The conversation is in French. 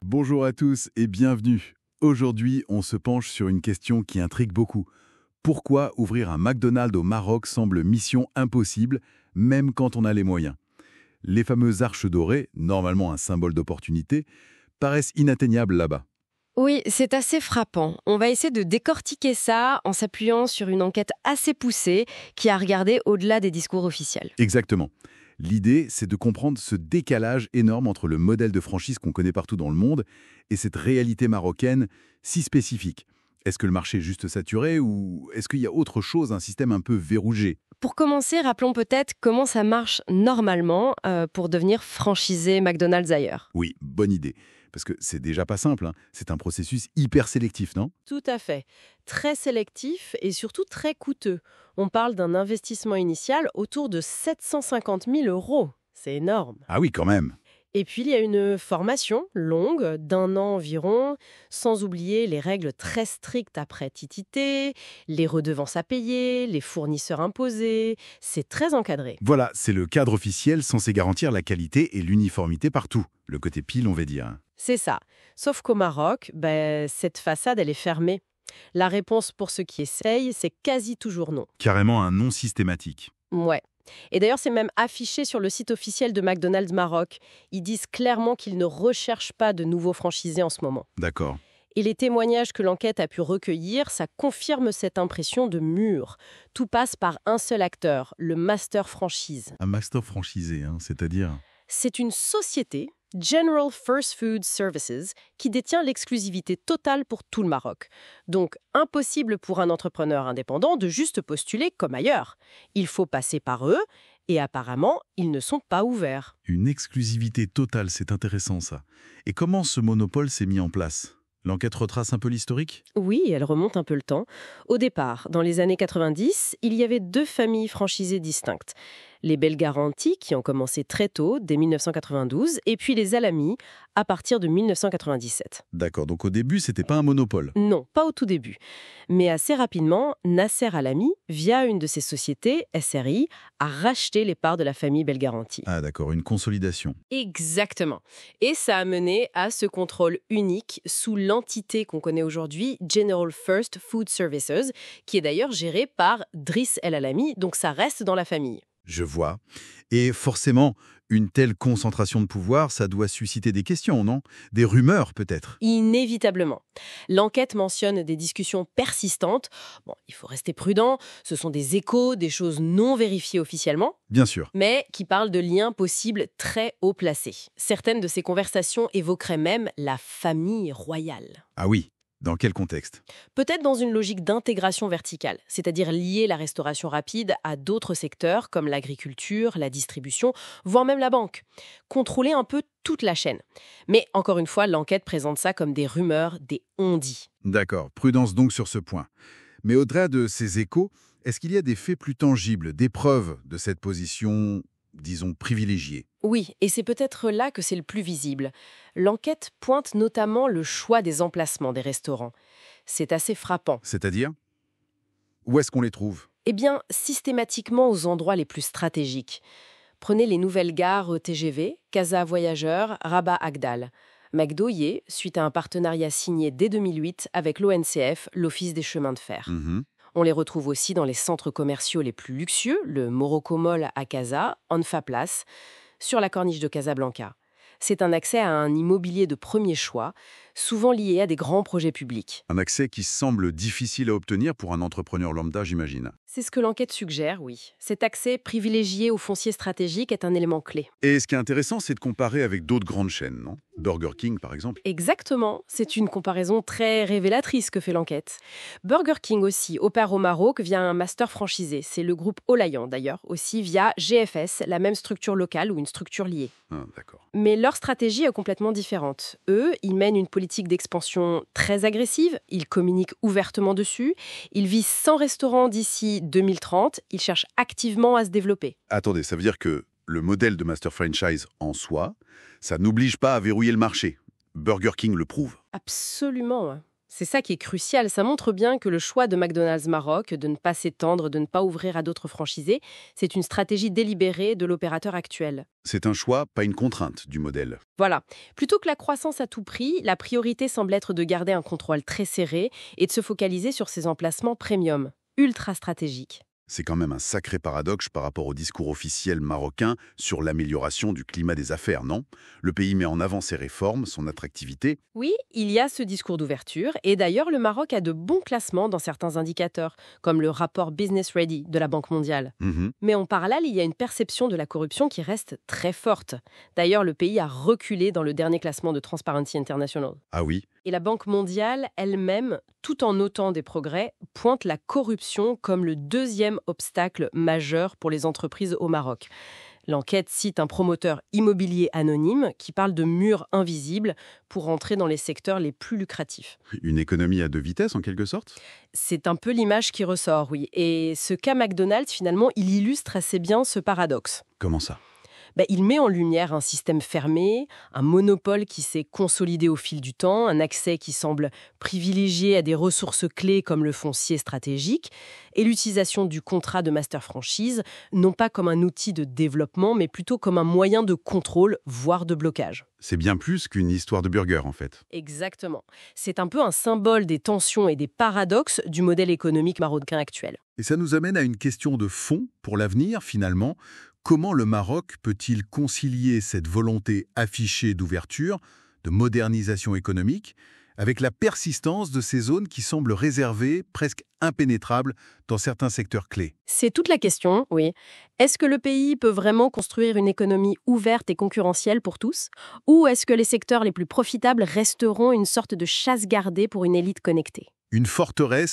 Bonjour à tous et bienvenue. Aujourd'hui, on se penche sur une question qui intrigue beaucoup. Pourquoi ouvrir un McDonald's au Maroc semble mission impossible, même quand on a les moyens? Les fameuses arches dorées, normalement un symbole d'opportunité, paraissent inatteignables là-bas. Oui, c'est assez frappant. On va essayer de décortiquer ça en s'appuyant sur une enquête assez poussée qui a regardé au-delà des discours officiels. Exactement. L'idée, c'est de comprendre ce décalage énorme entre le modèle de franchise qu'on connaît partout dans le monde et cette réalité marocaine si spécifique. Est-ce que le marché est juste saturé ou est-ce qu'il y a autre chose, un système un peu verrougé? Pour commencer, rappelons peut-être comment ça marche normalement pour devenir franchisé McDonald's ailleurs. Oui, bonne idée. Parce que c'est déjà pas simple, hein. C'est un processus hyper sélectif, non? Tout à fait. Très sélectif et surtout très coûteux. On parle d'un investissement initial autour de 750 000 euros. C'est énorme. Ah oui, quand même. Et puis, il y a une formation longue, d'1 an environ, sans oublier les règles très strictes après TTT, les redevances à payer, les fournisseurs imposés. C'est très encadré. Voilà, c'est le cadre officiel censé garantir la qualité et l'uniformité partout. Le côté pile, on va dire. C'est ça. Sauf qu'au Maroc, cette façade, elle est fermée. La réponse pour ceux qui essayent, c'est quasi toujours non. Carrément un non systématique. Ouais. Et d'ailleurs, c'est même affiché sur le site officiel de McDonald's Maroc. Ils disent clairement qu'ils ne recherchent pas de nouveaux franchisés en ce moment. D'accord. Et les témoignages que l'enquête a pu recueillir, ça confirme cette impression de mur. Tout passe par un seul acteur, le master franchise. Un master franchisé, hein, c'est-à-dire... C'est une société, General First Food Services, qui détient l'exclusivité totale pour tout le Maroc. Donc, impossible pour un entrepreneur indépendant de juste postuler comme ailleurs. Il faut passer par eux, et apparemment, ils ne sont pas ouverts. Une exclusivité totale, c'est intéressant ça. Et comment ce monopole s'est mis en place? L'enquête retrace un peu l'historique? Oui, elle remonte un peu le temps. Au départ, dans les années 90, il y avait 2 familles franchisées distinctes. Les Belgaranti, qui ont commencé très tôt, dès 1992, et puis les Alami, à partir de 1997. D'accord, donc au début, c'était pas un monopole. Non, pas au tout début. Mais assez rapidement, Nasser Alami, via une de ses sociétés, SRI, a racheté les parts de la famille Belgaranti. Ah d'accord, une consolidation. Exactement. Et ça a mené à ce contrôle unique sous l'entité qu'on connaît aujourd'hui, General First Food Services, qui est d'ailleurs gérée par Driss El Alami, donc ça reste dans la famille. Je vois. Et forcément, une telle concentration de pouvoir, ça doit susciter des questions, non? Des rumeurs, peut-être? Inévitablement. L'enquête mentionne des discussions persistantes. Bon, il faut rester prudent, ce sont des échos, des choses non vérifiées officiellement, Bien sûr. mais qui parlent de liens possibles très haut placés. Certaines de ces conversations évoqueraient même la famille royale. Ah oui, dans quel contexte? Peut-être dans une logique d'intégration verticale, c'est-à-dire lier la restauration rapide à d'autres secteurs comme l'agriculture, la distribution, voire même la banque. Contrôler un peu toute la chaîne. Mais encore une fois, l'enquête présente ça comme des rumeurs, des on-dit. D'accord, prudence donc sur ce point. Mais au-delà de ces échos, est-ce qu'il y a des faits plus tangibles, des preuves de cette position, disons, privilégiée? Oui, et c'est peut-être là que c'est le plus visible. L'enquête pointe notamment le choix des emplacements des restaurants. C'est assez frappant. C'est-à-dire? Où est-ce qu'on les trouve? Eh bien, systématiquement aux endroits les plus stratégiques. Prenez les nouvelles gares TGV, Casa Voyageurs, Rabat Agdal. McDo y est, suite à un partenariat signé dès 2008 avec l'ONCF, l'Office des chemins de fer. On les retrouve aussi dans les centres commerciaux les plus luxueux, le Morocco Mall à Casa, Anfa Place, sur la corniche de Casablanca. C'est un accès à un immobilier de premier choix, souvent lié à des grands projets publics. Un accès qui semble difficile à obtenir pour un entrepreneur lambda, j'imagine. C'est ce que l'enquête suggère, oui. Cet accès privilégié au foncier stratégique est un élément clé. Et ce qui est intéressant, c'est de comparer avec d'autres grandes chaînes, non? Burger King, par exemple. Exactement, c'est une comparaison très révélatrice que fait l'enquête. Burger King aussi opère au Maroc via un master franchisé. C'est le groupe Olayan d'ailleurs, aussi via GFS, la même structure locale ou une structure liée. Ah, d'accord. Mais leur stratégie est complètement différente. Eux, ils mènent une politique d'expansion très agressive, ils communiquent ouvertement dessus, ils visent 100 restaurants d'ici 2030, ils cherchent activement à se développer. Attendez, ça veut dire que le modèle de master franchise en soi, ça n'oblige pas à verrouiller le marché. Burger King le prouve. Absolument. C'est ça qui est crucial. Ça montre bien que le choix de McDonald's Maroc, de ne pas s'étendre, de ne pas ouvrir à d'autres franchisés, c'est une stratégie délibérée de l'opérateur actuel. C'est un choix, pas une contrainte du modèle. Voilà. Plutôt que la croissance à tout prix, la priorité semble être de garder un contrôle très serré et de se focaliser sur ses emplacements premium, ultra stratégiques. C'est quand même un sacré paradoxe par rapport au discours officiel marocain sur l'amélioration du climat des affaires, non? Le pays met en avant ses réformes, son attractivité. Oui, il y a ce discours d'ouverture et d'ailleurs le Maroc a de bons classements dans certains indicateurs, comme le rapport Business Ready de la Banque mondiale. Mais en parallèle, il y a une perception de la corruption qui reste très forte. D'ailleurs, le pays a reculé dans le dernier classement de Transparency International. Ah oui? Et la Banque mondiale elle-même, tout en notant des progrès, pointe la corruption comme le deuxième obstacle majeur pour les entreprises au Maroc. L'enquête cite un promoteur immobilier anonyme qui parle de murs invisibles pour entrer dans les secteurs les plus lucratifs. Une économie à deux vitesses, en quelque sorte? C'est un peu l'image qui ressort, oui. Et ce cas McDonald's, finalement, il illustre assez bien ce paradoxe. Comment ça? Il met en lumière un système fermé, un monopole qui s'est consolidé au fil du temps, un accès qui semble privilégié à des ressources clés comme le foncier stratégique, et l'utilisation du contrat de master franchise, non pas comme un outil de développement, mais plutôt comme un moyen de contrôle, voire de blocage. C'est bien plus qu'une histoire de burger, en fait. Exactement. C'est un peu un symbole des tensions et des paradoxes du modèle économique marocain actuel. Et ça nous amène à une question de fond pour l'avenir, finalement. Comment le Maroc peut-il concilier cette volonté affichée d'ouverture, de modernisation économique, avec la persistance de ces zones qui semblent réservées, presque impénétrables, dans certains secteurs clés? C'est toute la question, oui. Est-ce que le pays peut vraiment construire une économie ouverte et concurrentielle pour tous? Ou est-ce que les secteurs les plus profitables resteront une sorte de chasse gardée pour une élite connectée? Une forteresse